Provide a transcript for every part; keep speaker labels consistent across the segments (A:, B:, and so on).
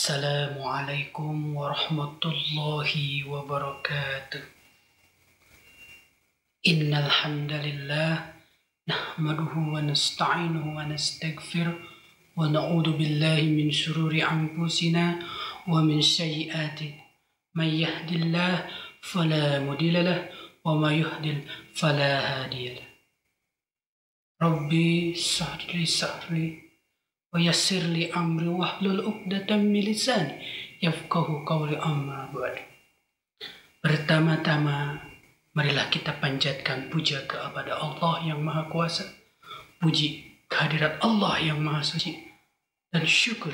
A: Assalamualaikum warahmatullahi wabarakatuh. Innal hamdalillah nahmaduhu wa nasta'inuhu wa nastaghfiruh wa na'udzu billahi min shururi anfusina wa min sayyiati may yahdihillahu fala mudilla lahu wa may yudlil fala hadiya lahu. Rabbi shrah li wa yassir li amri wahlul 'uqdatam min lisani yafqahu qawli amma ba'd. Pertama-tama marilah kita panjatkan puja kepada Allah yang Maha Kuasa, puji kehadirat Allah yang Maha Suci, dan syukur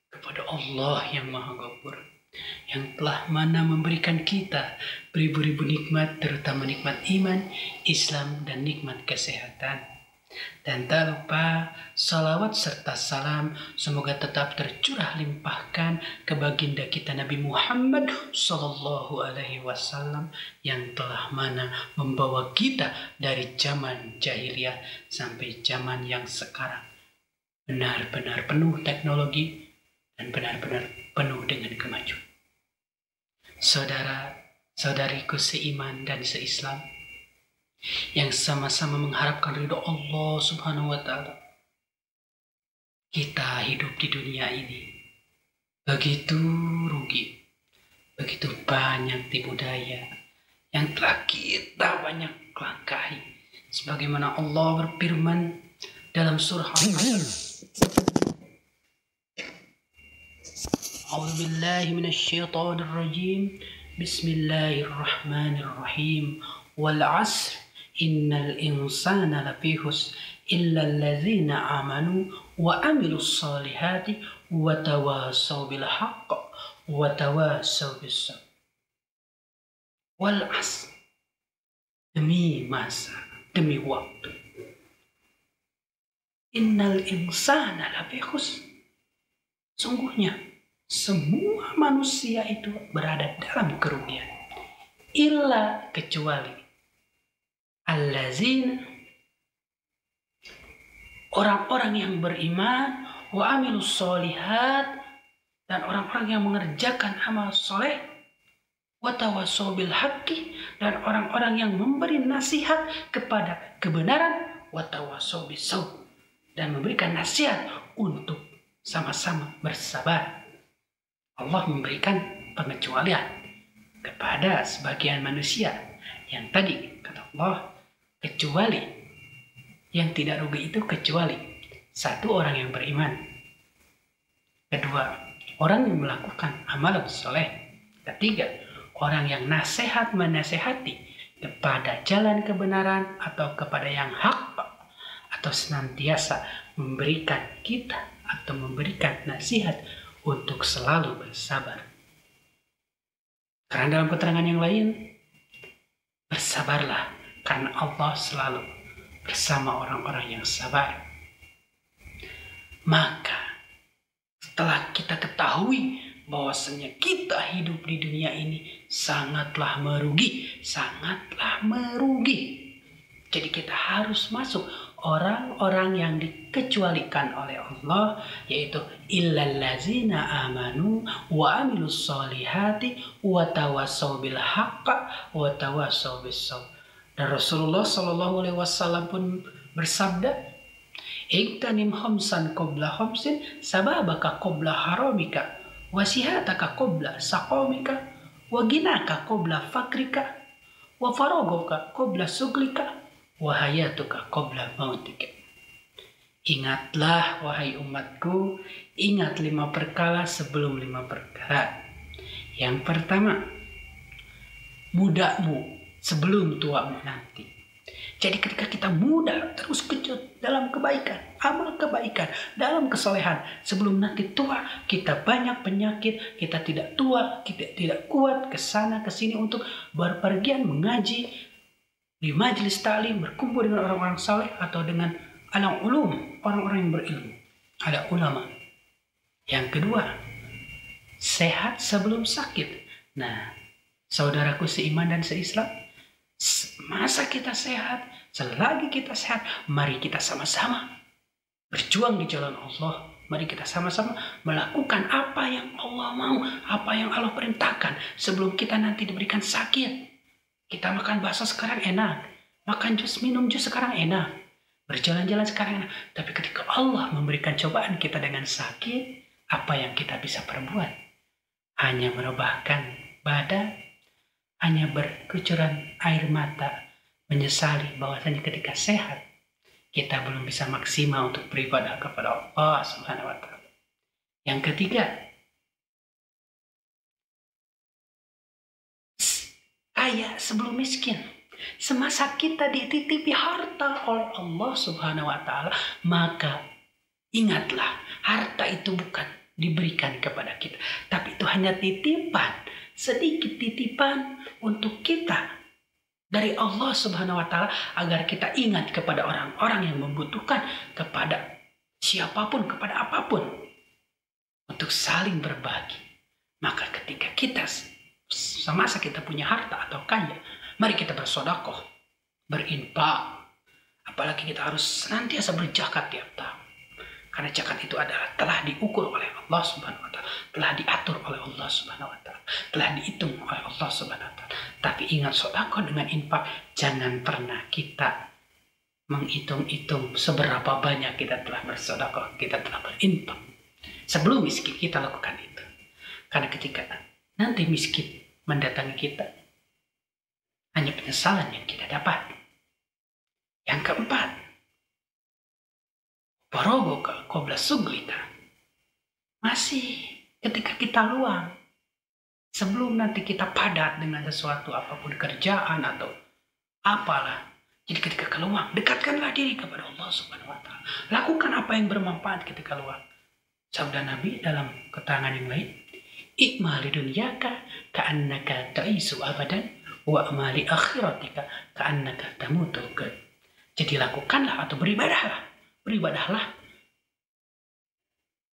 A: kepada Allah yang Maha Ghafur yang telah memberikan kita beribu-ribu nikmat, terutama nikmat iman, Islam, dan nikmat kesehatan. Dan tak lupa salawat serta salam semoga tetap tercurah limpahkan ke baginda kita Nabi Muhammad Sallallahu Alaihi Wasallam yang telah membawa kita dari zaman jahiliyah sampai zaman yang sekarang benar-benar penuh teknologi dan benar-benar penuh dengan kemajuan. Saudara-saudariku seiman dan seislam yang sama-sama mengharapkan ridho Allah Subhanahu wa Ta'ala. Kita hidup di dunia ini begitu rugi, begitu banyak tipu daya yang telah kita banyak langkahi. Sebagaimana Allah berfirman dalam surah Al-Asr, A'udzu billahi minasyaitonir rajim. Bismillahirrahmanirrahim. Wal 'asr innal insana lafi khusr illa allazina amanu wa amilus solihati wa tawasaw bil haqq wa tawasaw bis sabr. Wal 'asr, demi masa, demi waktu. Innal insana lafi khusr, sungguhnya semua manusia itu berada dalam kerugian, illa kecuali allazina, orang-orang yang beriman, wa amilus solihat, dan orang-orang yang mengerjakan amal soleh, wa tawasaw bil haqqi, dan orang-orang yang memberi nasihat kepada kebenaran, wa tawasaw bis sabr, dan memberikan nasihat untuk sama-sama bersabar. Allah memberikan pengecualian kepada sebagian manusia yang tadi kata Allah, kecuali yang tidak rugi itu kecuali satu, orang yang beriman, kedua, orang yang melakukan amal soleh, ketiga, orang yang menasehati kepada jalan kebenaran atau kepada yang hak, atau senantiasa memberikan kita atau memberikan nasihat untuk selalu bersabar. Karena dalam keterangan yang lain, bersabarlah karena Allah selalu bersama orang-orang yang sabar. Maka setelah kita ketahui bahwasanya kita hidup di dunia ini sangatlah merugi, jadi kita harus masuk orang-orang yang dikecualikan oleh Allah, yaitu illallazina amanu wa amilus solihati wa tawasaw bil haqq wa tawasaw bis sabr. Dan Rasulullah Sallallahu Alaihi Wasallam pun bersabda, "Iktanim khamsan qabla khamsin, sababaka qabla haramika, wasihataka qabla saqamika, wa ginaka qabla fakrika, wa faragaka qabla suglika, wa hayatuka qabla mautika." Ingatlah wahai umatku, ingat 5 perkara sebelum 5 perkara. Yang pertama, mudahmu sebelum tuamu nanti. Jadi ketika kita muda terus kejut dalam kebaikan, amal kebaikan, dalam kesolehan, sebelum nanti tua kita banyak penyakit, kita tidak tua, kita tidak kuat kesana kesini untuk berpergian mengaji di majelis ta'lim, berkumpul dengan orang-orang saleh atau dengan alam ulum, orang-orang yang berilmu, ada ulama. Yang kedua, sehat sebelum sakit. Nah, saudaraku seiman dan seislam, masa kita sehat, selagi kita sehat, mari kita sama-sama berjuang di jalan Allah Mari kita sama-sama melakukan apa yang Allah mau, apa yang Allah perintahkan. Sebelum kita nanti diberikan sakit. Kita makan bakso sekarang enak. Makan jus, minum jus sekarang enak. Berjalan-jalan sekarang enak. Tapi ketika Allah memberikan cobaan kita dengan sakit, apa yang kita bisa perbuat? Hanya merebahkan badan, hanya berkucuran air mata, menyesali bahwasanya ketika sehat, kita belum bisa maksimal untuk beribadah kepada Allah Subhanahu wa Ta'ala. Yang ketiga, kaya sebelum miskin. Semasa kita dititipi harta oleh Allah Subhanahu wa Ta'ala, maka ingatlah, harta itu bukan diberikan kepada kita, tapi itu hanya titipan, sedikit titipan untuk kita dari Allah Subhanahu wa Ta'ala, agar kita ingat kepada orang-orang yang membutuhkan, kepada siapapun, kepada apapun, untuk saling berbagi. Maka ketika kita semasa kita punya harta atau kaya, mari kita bersedekah, berinfak. Apalagi kita harus senantiasa berzakat tiap tahun. Karena zakat itu adalah telah diukur oleh Allah Subhanahu wa Ta'ala, telah diatur oleh Allah Subhanahu wa Ta'ala, telah dihitung oleh Allah Subhanahu wa Ta'ala. Tapi ingat, sedekah dengan infak, jangan pernah kita menghitung-hitung seberapa banyak kita telah bersedekah, kita telah berinfak. Sebelum miskin kita lakukan itu. Karena ketika nanti miskin mendatangi kita, hanya penyesalan yang kita dapat. Yang keempat, Baroboka qabla suglika. Masih ketika kita luang, sebelum nanti kita padat dengan sesuatu apapun, kerjaan atau apalah. Jadi ketika keluar, dekatkanlah diri kepada Allah Subhanahu wa Ta'ala. Lakukan apa yang bermanfaat ketika luang. Sabda Nabi dalam keterangan yang lain, "Ikmali dunyaka ka'annaka ta'isu abadan wa amali akhiratika ka'annaka tamutu." Jadi lakukanlah atau beribadahlah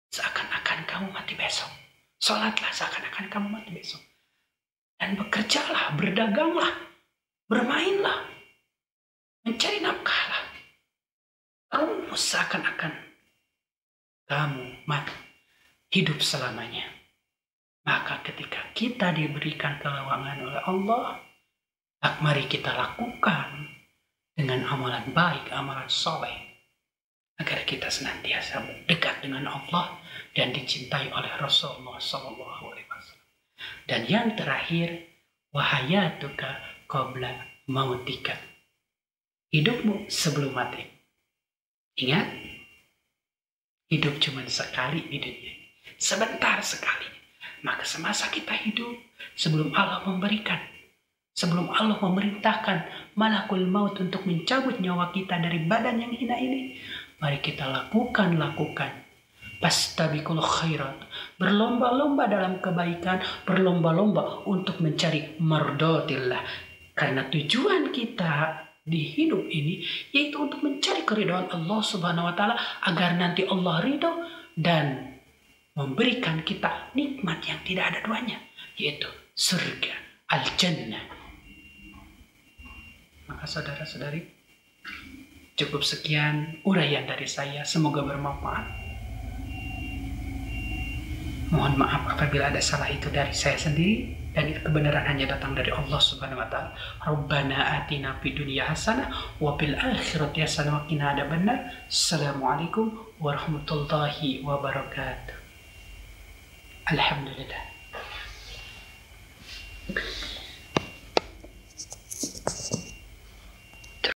A: seakan-akan kamu mati besok. Sholatlah seakan-akan kamu mati besok. Dan bekerjalah, berdaganglah, bermainlah, mencari nafkahlah. Rumus seakan-akan kamu mati, hidup selamanya. Maka ketika kita diberikan keluangan oleh Allah, mari kita lakukan dengan amalan baik, amalan soleh, agar kita senantiasa dekat dengan Allah dan dicintai oleh Rasulullah SAW. Dan yang terakhir, wahayatuka qabla mautika. Hidupmu sebelum mati. Ingat, hidup cuma sekali di dunia, sebentar sekali. Maka semasa kita hidup, sebelum Allah memberikan, sebelum Allah memerintahkan malakul maut untuk mencabut nyawa kita dari badan yang hina ini, mari kita lakukan. Fastabiqul khairat. Berlomba-lomba dalam kebaikan, berlomba-lomba untuk mencari mardatillah. Karena tujuan kita di hidup ini yaitu untuk mencari keridhaan Allah Subhanahu wa Ta'ala, agar nanti Allah ridho dan memberikan kita nikmat yang tidak ada duanya, yaitu surga, al-jannah. Maka saudara-saudari, cukup sekian uraian dari saya, semoga bermanfaat. Mohon maaf apabila ada salah itu dari saya sendiri, dan itu kebenaran hanya datang dari Allah Subhanahu wa Ta'ala. Rabbana atina fid dunya hasanah wa fil akhirati hasanah wa qina adzabannar. Assalamualaikum warahmatullahi wabarakatuh. Alhamdulillah.